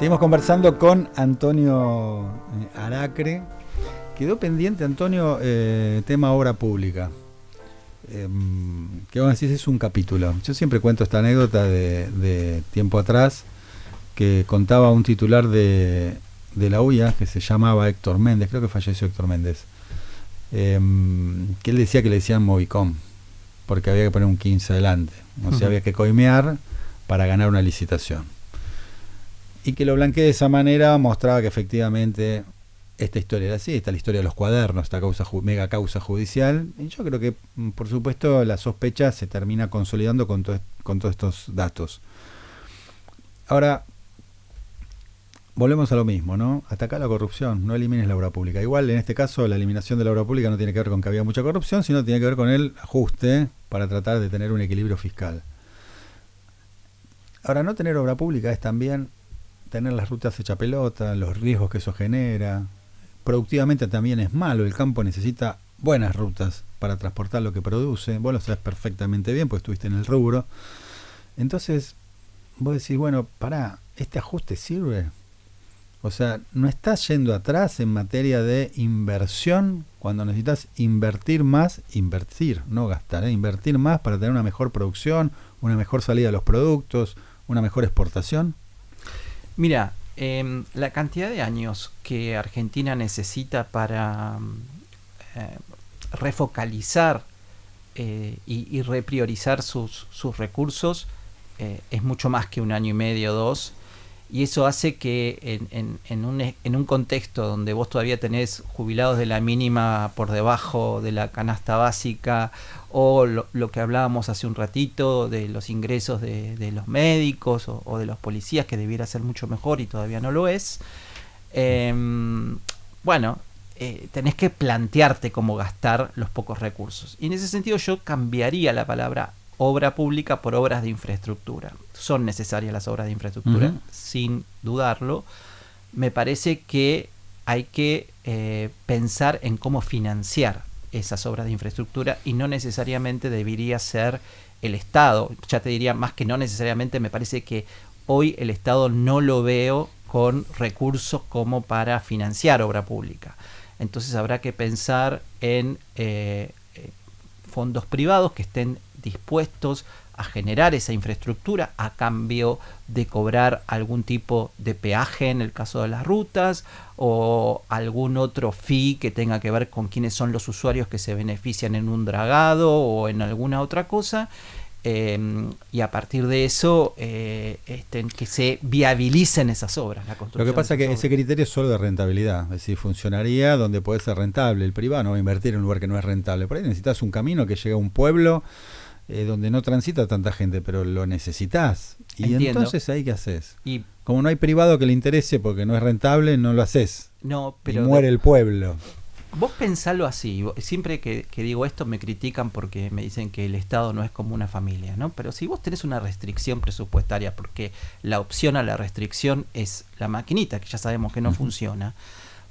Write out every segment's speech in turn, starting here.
Seguimos conversando con Antonio Aracre. Quedó pendiente, Antonio, tema obra pública. Que vos decís, es un capítulo. Yo siempre cuento esta anécdota de tiempo atrás, que contaba un titular de la UIA, que se llamaba Héctor Méndez, creo que falleció Héctor Méndez, que él decía que le decían Movicom, porque había que poner un 15 adelante. O sea, había que coimear para ganar una licitación. Y que lo blanqueé de esa manera mostraba que efectivamente esta historia era así, esta es la historia de los cuadernos, esta mega causa judicial. Y yo creo que, por supuesto, la sospecha se termina consolidando con todos estos datos. Ahora, volvemos a lo mismo, ¿no? Atacar la corrupción, no elimines la obra pública. Igual, en este caso, la eliminación de la obra pública no tiene que ver con que había mucha corrupción, sino tiene que ver con el ajuste para tratar de tener un equilibrio fiscal. Ahora, no tener obra pública es también tener las rutas hecha pelota, los riesgos que eso genera. Productivamente también es malo, el campo necesita buenas rutas para transportar lo que produce. Vos lo sabés perfectamente bien, porque estuviste en el rubro. Entonces, vos decís, bueno, pará, ¿este ajuste sirve? O sea, ¿no estás yendo atrás en materia de inversión cuando necesitas invertir más? Invertir, no gastar, invertir más para tener una mejor producción, una mejor salida de los productos, una mejor exportación. Mira, la cantidad de años que Argentina necesita para refocalizar y repriorizar sus recursos es mucho más que un año y medio o dos, y eso hace que en un contexto donde vos todavía tenés jubilados de la mínima por debajo de la canasta básica, o lo que hablábamos hace un ratito de los ingresos de los médicos o de los policías, que debiera ser mucho mejor y todavía no lo es, tenés que plantearte cómo gastar los pocos recursos. Y en ese sentido yo cambiaría la palabra obra pública por obras de infraestructura. Son necesarias las obras de infraestructura, sin dudarlo. Me parece que hay que pensar en cómo financiar esas obras de infraestructura, y no necesariamente debería ser el Estado. Ya te diría, más que no necesariamente, me parece que hoy el Estado no lo veo con recursos como para financiar obra pública. Entonces habrá que pensar en fondos privados que estén dispuestos a generar esa infraestructura a cambio de cobrar algún tipo de peaje en el caso de las rutas, o algún otro fee que tenga que ver con quiénes son los usuarios que se benefician en un dragado o en alguna otra cosa, y a partir de eso que se viabilicen esas obras, la construcción. Lo que pasa es que ese criterio es solo de rentabilidad, es decir, funcionaría donde puede ser rentable. El privado no va a invertir en un lugar que no es rentable. Por ahí necesitas un camino que llegue a un pueblo donde no transita tanta gente, pero lo necesitas. Y entiendo. Entonces, ¿ahí qué haces? Y como no hay privado que le interese porque no es rentable, no lo haces. No, pero y muere el pueblo. Vos pensalo así. Siempre que digo esto me critican porque me dicen que el Estado no es como una familia, ¿no? Pero si vos tenés una restricción presupuestaria, porque la opción a la restricción es la maquinita, que ya sabemos que no funciona,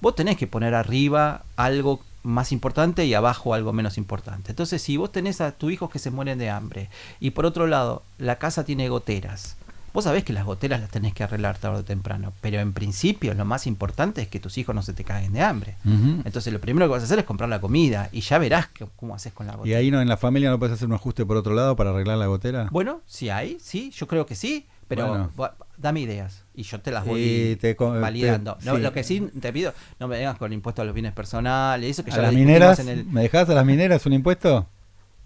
vos tenés que poner arriba algo más importante y abajo algo menos importante. Entonces, si vos tenés a tus hijos que se mueren de hambre, y por otro lado la casa tiene goteras, vos sabés que las goteras las tenés que arreglar tarde o temprano, pero en principio lo más importante es que tus hijos no se te caguen de hambre. Entonces lo primero que vas a hacer es comprar la comida, y ya verás cómo haces con la gotera. ¿Y ahí en la familia no puedes hacer un ajuste por otro lado para arreglar la gotera? Bueno, sí hay, sí, yo creo que sí, pero bueno, dame ideas y yo te las voy validando. Sí. Lo que sí te pido, no me vengas con el impuesto a los bienes personales, eso que ya las mineras, ¿me dejás a las mineras un impuesto?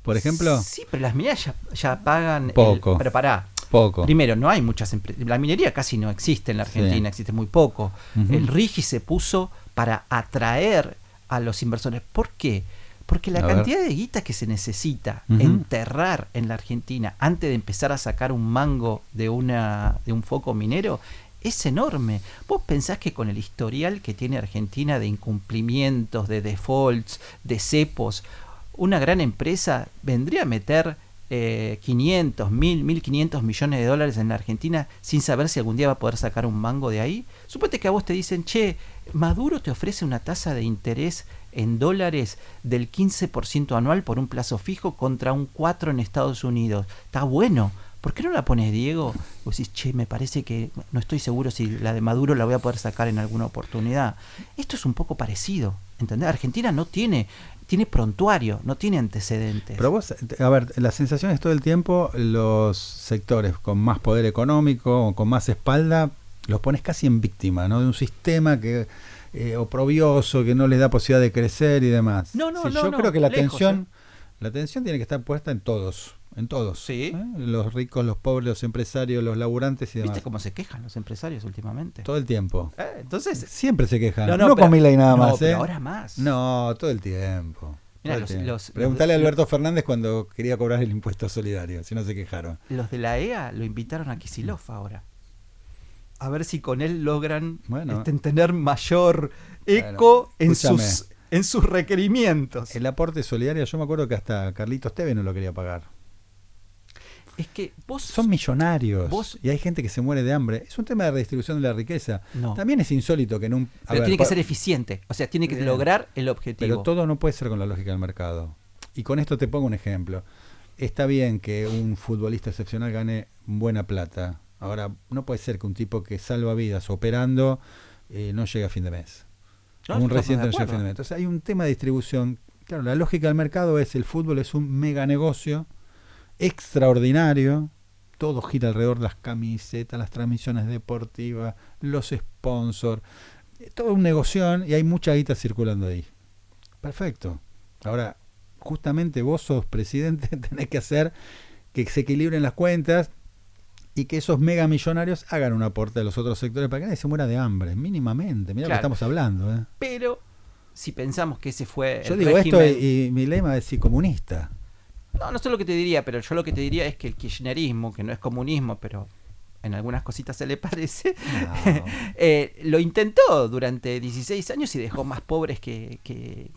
Por ejemplo. Sí, pero las mineras ya pagan poco. Pero pará. Poco. Primero, no hay muchas empresas. La minería casi no existe en la Argentina, existe muy poco. El RIGI se puso para atraer a los inversores. ¿Por qué? Porque la cantidad de guita que se necesita enterrar en la Argentina antes de empezar a sacar un mango de un foco minero es enorme. ¿Vos pensás que con el historial que tiene Argentina de incumplimientos, de defaults, de cepos, una gran empresa vendría a meter 500, 1.500 millones de dólares en la Argentina sin saber si algún día va a poder sacar un mango de ahí? Suponete que a vos te dicen, che, Maduro te ofrece una tasa de interés en dólares del 15% anual por un plazo fijo contra un 4% en Estados Unidos. Está bueno. ¿Por qué no la pones Diego? Vos decís, che, me parece que no estoy seguro si la de Maduro la voy a poder sacar en alguna oportunidad. Esto es un poco parecido, ¿entendés? Argentina no tiene prontuario, no tiene antecedentes. Pero vos, a ver, la sensación es todo el tiempo los sectores con más poder económico o con más espalda, los pones casi en víctima, ¿no? De un sistema que oprobioso, que no les da posibilidad de crecer y demás. No, yo creo que la lejos, atención tiene que estar puesta en todos. En todos. Sí. Los ricos, los pobres, los empresarios, los laburantes y demás. ¿Viste cómo se quejan los empresarios últimamente? Todo el tiempo. Entonces, siempre se quejan. No pero, con Milei nada más. Pero ahora más. No, todo el tiempo. Mirá, Preguntale a Alberto Fernández cuando quería cobrar el impuesto solidario, si no se quejaron. Los de la EA lo invitaron a Kicillof ahora. A ver si con él logran tener mayor eco en sus requerimientos. El aporte solidario, yo me acuerdo que hasta Carlitos Tevez no lo quería pagar. Es que son millonarios y hay gente que se muere de hambre. Es un tema de redistribución de la riqueza. No. También es insólito que en un... Pero tiene que ser eficiente, o sea, tiene que lograr el objetivo. Pero todo no puede ser con la lógica del mercado. Y con esto te pongo un ejemplo. Está bien que un futbolista excepcional gane buena plata. Ahora, no puede ser que un tipo que salva vidas operando no llegue a fin de mes. Un residente no llega a fin de mes. Entonces hay un tema de distribución. Claro, la lógica del mercado es el fútbol es un mega negocio extraordinario, todo gira alrededor de las camisetas, las transmisiones deportivas, los sponsors, todo un negocio y hay mucha guita circulando ahí. Perfecto. Ahora, justamente vos sos presidente, tenés que hacer que se equilibren las cuentas y que esos mega millonarios hagan un aporte a los otros sectores para que nadie se muera de hambre, mínimamente. Mirá lo que estamos hablando. Pero, si pensamos que ese fue yo digo régimen... esto y mi lema es comunista. No sé lo que te diría, pero yo lo que te diría es que el kirchnerismo, que no es comunismo, pero en algunas cositas se le parece, lo intentó durante 16 años y dejó más pobres que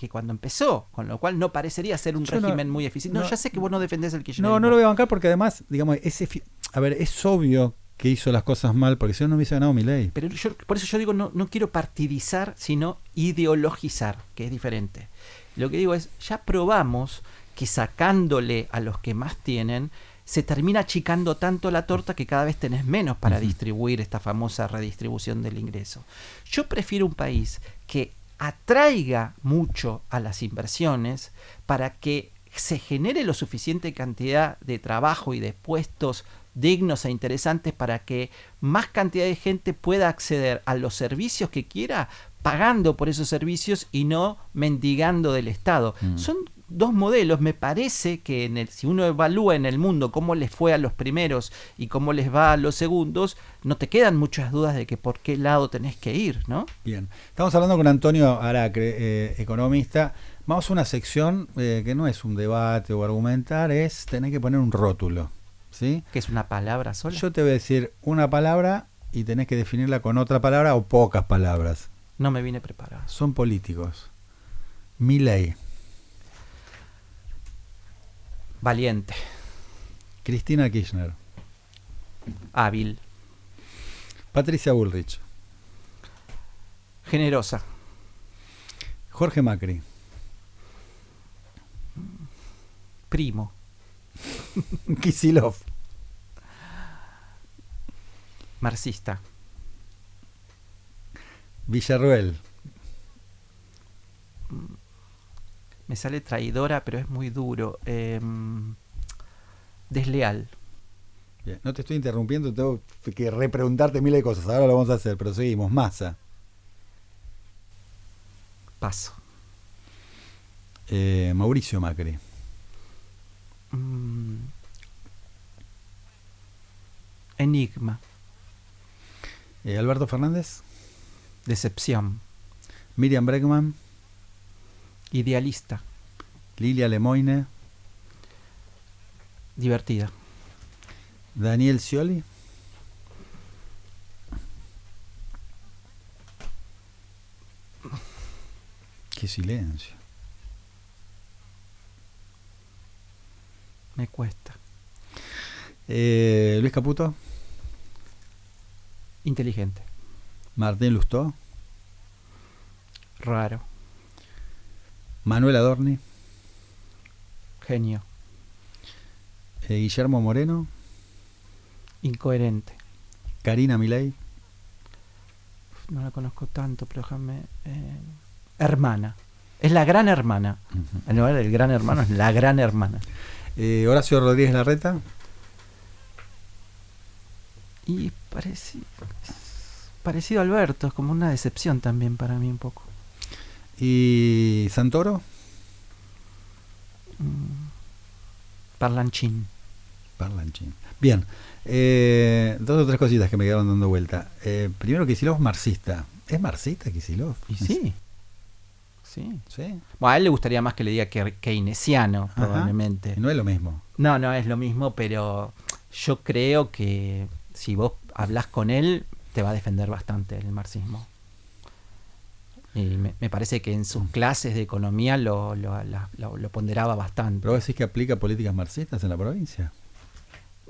cuando empezó, con lo cual no parecería ser un régimen muy eficiente. No, ya sé que vos no defendés el kirchnerismo. No lo voy a bancar porque además, digamos, es obvio que hizo las cosas mal, porque si no hubiese ganado Milei. Pero por eso yo digo, no quiero partidizar, sino ideologizar, que es diferente. Lo que digo es, ya probamos que sacándole a los que más tienen, se termina achicando tanto la torta que cada vez tenés menos para distribuir esta famosa redistribución del ingreso. Yo prefiero un país que atraiga mucho a las inversiones para que se genere lo suficiente cantidad de trabajo y de puestos dignos e interesantes para que más cantidad de gente pueda acceder a los servicios que quiera pagando por esos servicios y no mendigando del Estado. Son dos modelos. Me parece que si uno evalúa en el mundo cómo les fue a los primeros y cómo les va a los segundos, no te quedan muchas dudas de que por qué lado tenés que ir, ¿no? Bien. Estamos hablando con Antonio Aracre, economista. Vamos a una sección que no es un debate o argumentar, es tener que poner un rótulo, ¿sí? ¿Que es una palabra sola? Yo te voy a decir una palabra y tenés que definirla con otra palabra o pocas palabras. No me vine preparado. Son políticos. Milei. Valiente. Cristina Kirchner. Hábil. Patricia Bullrich. Generosa. Jorge Macri. Primo. Kicillof. Marxista. Villarroel. Me sale traidora, pero es muy duro. Desleal. Bien, no te estoy interrumpiendo, tengo que repreguntarte miles de cosas. Ahora lo vamos a hacer, pero seguimos. Massa. Paso. Mauricio Macri. Enigma. Alberto Fernández. Decepción. Miriam Bregman. Idealista. Lilia Lemoine. Divertida. Daniel Scioli. Qué silencio. Me cuesta. Luis Caputo. Inteligente. Martín Lustó. Raro. Manuel Adorni. Genio. Guillermo Moreno. Incoherente. Karina Milei. No la conozco tanto, pero déjame... hermana. Es la gran hermana. Uh-huh. En lugar del gran hermano, es la gran hermana. Horacio Rodríguez Larreta. Y parecido a Alberto, es como una decepción también para mí un poco. ¿Y Santoro? Parlanchín. Bien. 2 o 3 cositas que me quedaron dando vuelta. Primero, Kicillof marxista. ¿Es marxista Kicillof? Y sí. Bueno, a él le gustaría más que le diga keynesiano, probablemente. Ajá. No es lo mismo. No es lo mismo, pero yo creo que si vos hablas con él, te va a defender bastante el marxismo. Y me parece que en sus clases de economía lo ponderaba bastante. ¿Pero vos decís que aplica políticas marxistas en la provincia?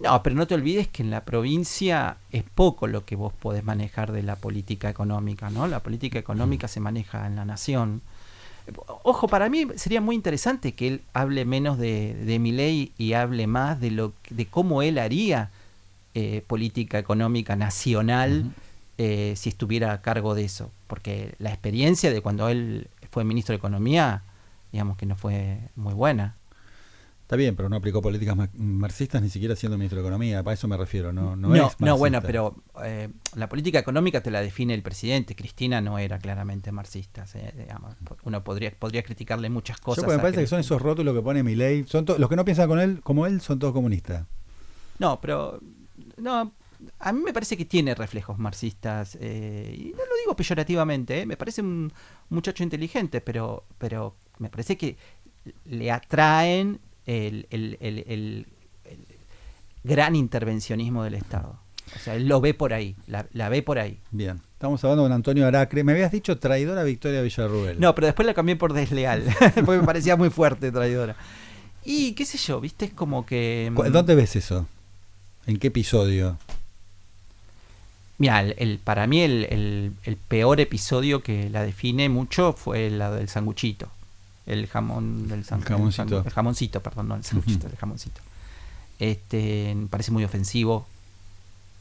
No, pero no te olvides que en la provincia es poco lo que vos podés manejar de la política económica, ¿no? La política económica se maneja en la nación. Ojo, para mí sería muy interesante que él hable menos de Milei y hable más de cómo él haría política económica nacional si estuviera a cargo de eso. Porque la experiencia de cuando él fue ministro de Economía, digamos que no fue muy buena. Está bien, pero no aplicó políticas marxistas ni siquiera siendo ministro de Economía, para eso me refiero, no es marxista. No, bueno, pero la política económica te la define el presidente. Cristina no era claramente marxista, digamos. Uno podría criticarle muchas cosas. Me parece que son esos rótulos que pone Milei, los que no piensan con él, como él, son todos comunistas. No, pero a mí me parece que tiene reflejos marxistas, y no lo digo peyorativamente, me parece un muchacho inteligente, pero me parece que le atraen el gran intervencionismo del Estado. O sea, él lo ve por ahí, la ve por ahí. Bien, estamos hablando con Antonio Aracre. Me habías dicho traidora Victoria Villarruel. No, pero después la cambié por desleal, porque me parecía muy fuerte traidora. Y qué sé yo, viste, es como que... ¿Dónde ves eso? ¿En qué episodio? Mira, para mí el peor episodio que la define mucho fue la del sanguchito. El jamoncito, perdón, no el sanguchito, el jamoncito. Me parece muy ofensivo.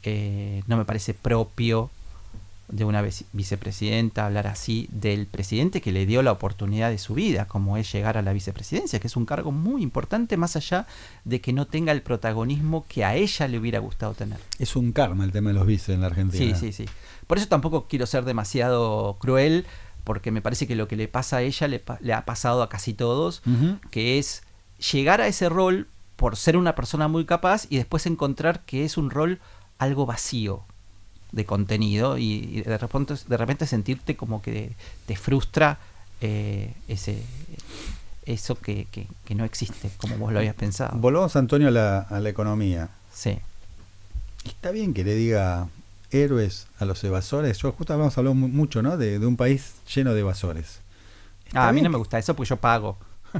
No me parece propio de una vicepresidenta hablar así del presidente que le dio la oportunidad de su vida, como es llegar a la vicepresidencia, que es un cargo muy importante, más allá de que no tenga el protagonismo que a ella le hubiera gustado tener. Es un karma el tema de los vices en la Argentina. Sí. Por eso tampoco quiero ser demasiado cruel, porque me parece que lo que le pasa a ella le ha pasado a casi todos, que es llegar a ese rol por ser una persona muy capaz y después encontrar que es un rol algo vacío de contenido y de repente sentirte como que te frustra eso que no existe como vos lo habías pensado. Volvamos, Antonio, a la economía. Sí. Está bien que le diga héroes a los evasores. Yo justo habíamos hablado mucho, ¿no? De un país lleno de evasores. A mí no me gusta eso porque yo pago.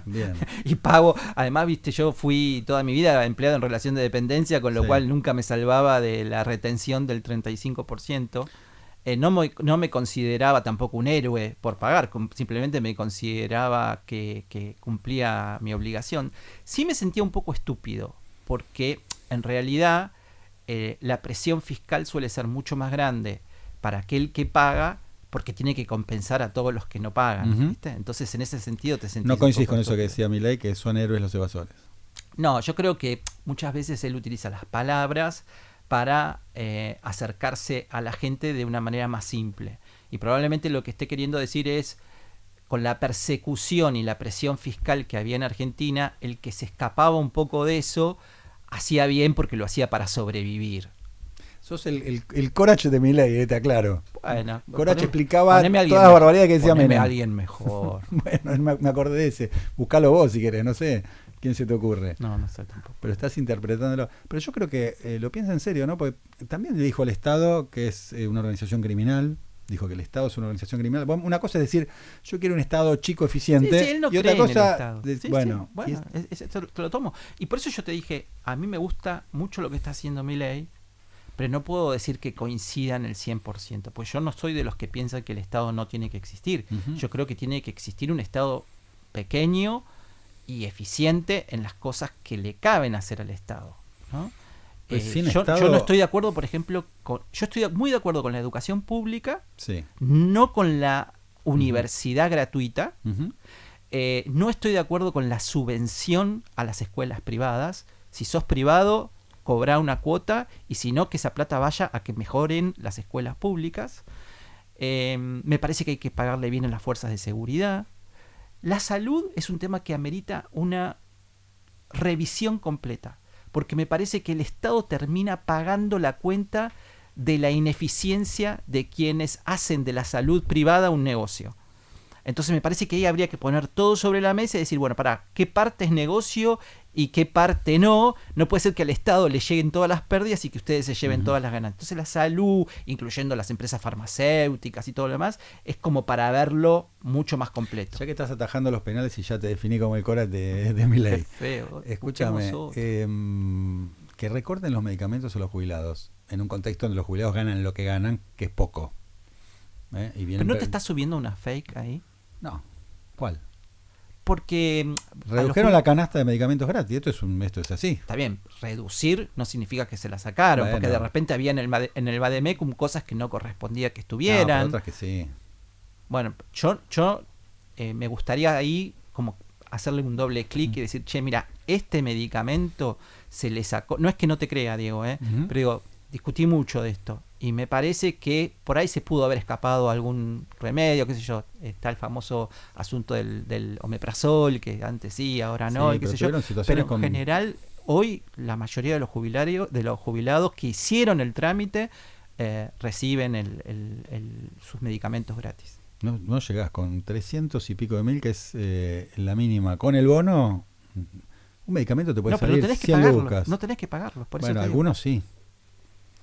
Bien. Y pago, además, viste, yo fui toda mi vida empleado en relación de dependencia, con lo cual nunca me salvaba de la retención del 35%. No me consideraba tampoco un héroe por pagar, simplemente me consideraba que cumplía mi obligación. Sí me sentía un poco estúpido, porque en realidad la presión fiscal suele ser mucho más grande para aquel que paga, porque tiene que compensar a todos los que no pagan, ¿viste? Entonces, en ese sentido te sentís... No coincidís con eso que decía Milei, que son héroes los evasores. No, yo creo que muchas veces él utiliza las palabras para acercarse a la gente de una manera más simple. Y probablemente lo que esté queriendo decir es, con la persecución y la presión fiscal que había en Argentina, el que se escapaba un poco de eso, hacía bien porque lo hacía para sobrevivir. Sos el Corach de Milei, te aclaro. Bueno, Corach explicaba todas las barbaridades que decía Menem. Alguien mejor. Bueno, me acordé de ese. Buscalo vos si querés, no sé quién se te ocurre. No sé tampoco. Pero estás interpretándolo. Pero yo creo que lo piensa en serio, ¿no? Porque también le dijo al Estado que es una organización criminal. Dijo que el Estado es una organización criminal. Una cosa es decir, yo quiero un Estado chico, eficiente. Sí, él no y otra cree cosa, en el Estado. Te lo tomo. Y por eso yo te dije, a mí me gusta mucho lo que está haciendo Milei, pero no puedo decir que coincidan el 100%, pues yo no soy de los que piensan que el Estado no tiene que existir. Yo creo que tiene que existir un Estado pequeño y eficiente en las cosas que le caben hacer al Estado, ¿no? Yo no estoy de acuerdo, por ejemplo, yo estoy muy de acuerdo con la educación pública, sí, no con la universidad gratuita. uh-huh. No estoy de acuerdo con la subvención a las escuelas privadas. Si sos privado, cobra una cuota, y si no, que esa plata vaya a que mejoren las escuelas públicas. Me parece que hay que pagarle bien a las fuerzas de seguridad. La salud es un tema que amerita una revisión completa, porque me parece que el Estado termina pagando la cuenta de la ineficiencia de quienes hacen de la salud privada un negocio. Entonces me parece que ahí habría que poner todo sobre la mesa y decir, bueno, ¿qué parte es negocio y qué parte no? No puede ser que al Estado le lleguen todas las pérdidas y que ustedes se lleven todas las ganancias. Entonces la salud, incluyendo las empresas farmacéuticas y todo lo demás, es como para verlo mucho más completo. Ya que estás atajando los penales y ya te definí como el Cora de Milei. Qué feo. Escúchame, que recorten los medicamentos a los jubilados, en un contexto donde los jubilados ganan lo que ganan, que es poco. Y ¿Pero no te estás subiendo una fake ahí? No. ¿Cuál? Porque redujeron la canasta de medicamentos gratis. Esto es así. Está bien, reducir no significa que se la sacaron, porque de repente había en el Bademecum cosas que no correspondía que estuvieran. No, otras que sí. Bueno, yo me gustaría ahí como hacerle un doble clic y decir, che, mira, este medicamento se le sacó. No es que no te crea, Diego, pero digo, discutí mucho de esto. Y me parece que por ahí se pudo haber escapado algún remedio, qué sé yo. Está el famoso asunto del omeprazol, que antes sí, ahora no, sí, qué sé yo. Pero en general, hoy la mayoría de los jubilados que hicieron el trámite reciben sus medicamentos gratis. No llegás con 300 y pico de mil, que es la mínima. Con el bono, un medicamento te puede salir 100 lucas. No tenés que pagarlo. Por bueno, eso algunos sí.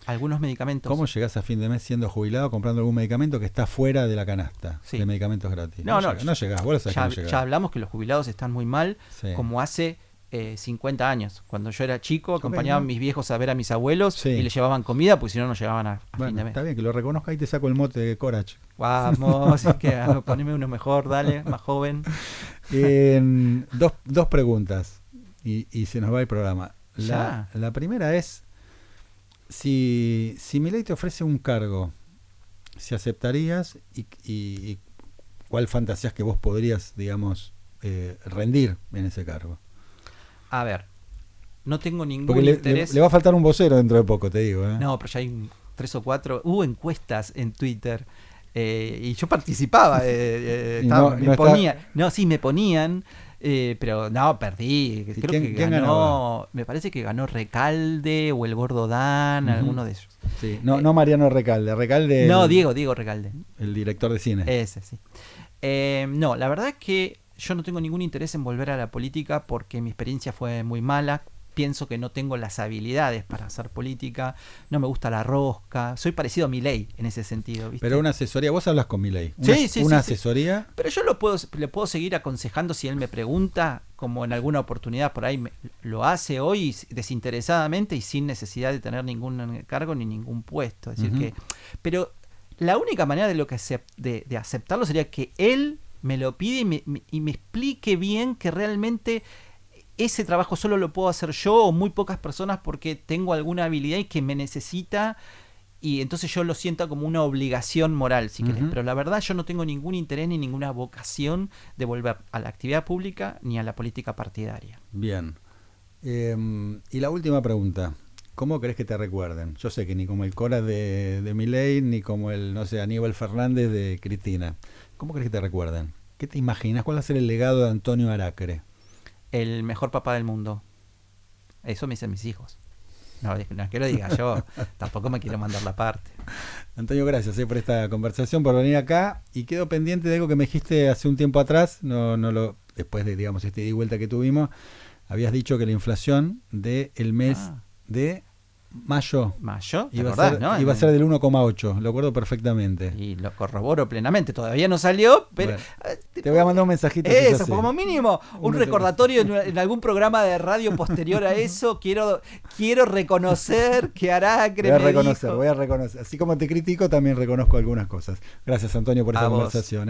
Algunos medicamentos. ¿Cómo llegás a fin de mes siendo jubilado comprando algún medicamento que está fuera de la canasta de medicamentos gratis? No llegás, vos lo sabés que no llegás. Ya hablamos que los jubilados están muy mal, como hace 50 años. Cuando yo era chico, acompañaba a mis viejos a ver a mis abuelos y les llevaban comida, porque si no, no llegaban a fin de mes. Está bien, que lo reconozca y te saco el mote de Corach. Vamos, poneme uno mejor, dale, más joven. Dos preguntas y se nos va el programa. La primera es: Si Milei te ofrece un cargo, ¿si aceptarías y cuál fantasías que vos podrías, digamos, rendir en ese cargo? A ver, no tengo ningún interés. Le va a faltar un vocero dentro de poco, te digo. No, pero ya hay 3 o 4. Hubo encuestas en Twitter y yo participaba. Me ponían. Pero no, perdí. Creo que ganó. Me parece que ganó Recalde o el Gordo Dan, alguno de ellos. Sí. No Mariano Recalde. No, Diego Recalde. El director de cine. Ese, sí. No, la verdad es que yo no tengo ningún interés en volver a la política porque mi experiencia fue muy mala. Pienso que no tengo las habilidades para hacer política, no me gusta la rosca, soy parecido a Milei en ese sentido, ¿viste? Pero una asesoría, vos hablas con Milei. Sí, asesoría. Pero yo le puedo seguir aconsejando si él me pregunta, como en alguna oportunidad por ahí lo hace hoy desinteresadamente y sin necesidad de tener ningún cargo ni ningún puesto. Es decir pero la única manera de aceptarlo sería que él me lo pide y me explique bien que realmente ese trabajo solo lo puedo hacer yo o muy pocas personas porque tengo alguna habilidad y que me necesita, y entonces yo lo siento como una obligación moral, si querés. Pero la verdad yo no tengo ningún interés ni ninguna vocación de volver a la actividad pública ni a la política partidaria. Bien. Y la última pregunta: ¿cómo crees que te recuerden? Yo sé que ni como el Cora de Milei, ni como el, no sé, Aníbal Fernández de Cristina. ¿Cómo crees que te recuerden? ¿Qué te imaginas? ¿Cuál va a ser el legado de Antonio Aracre? El mejor papá del mundo. Eso me dicen mis hijos. No es que lo diga yo. Tampoco me quiero mandar la parte. Antonio, gracias por esta conversación, por venir acá. Y quedo pendiente de algo que me dijiste hace un tiempo atrás. Después de, digamos, este ida y vuelta que tuvimos. Habías dicho que la inflación del mes de mayo iba a ser del 1,8. Lo acuerdo perfectamente. Y lo corroboro plenamente. Todavía no salió, pero bueno, te voy a mandar un mensajito. Eso, como mínimo, un recordatorio en algún programa de radio posterior a eso. Quiero reconocer que Aracre voy a reconocer. Así como te critico, también reconozco algunas cosas. Gracias, Antonio, por esta conversación.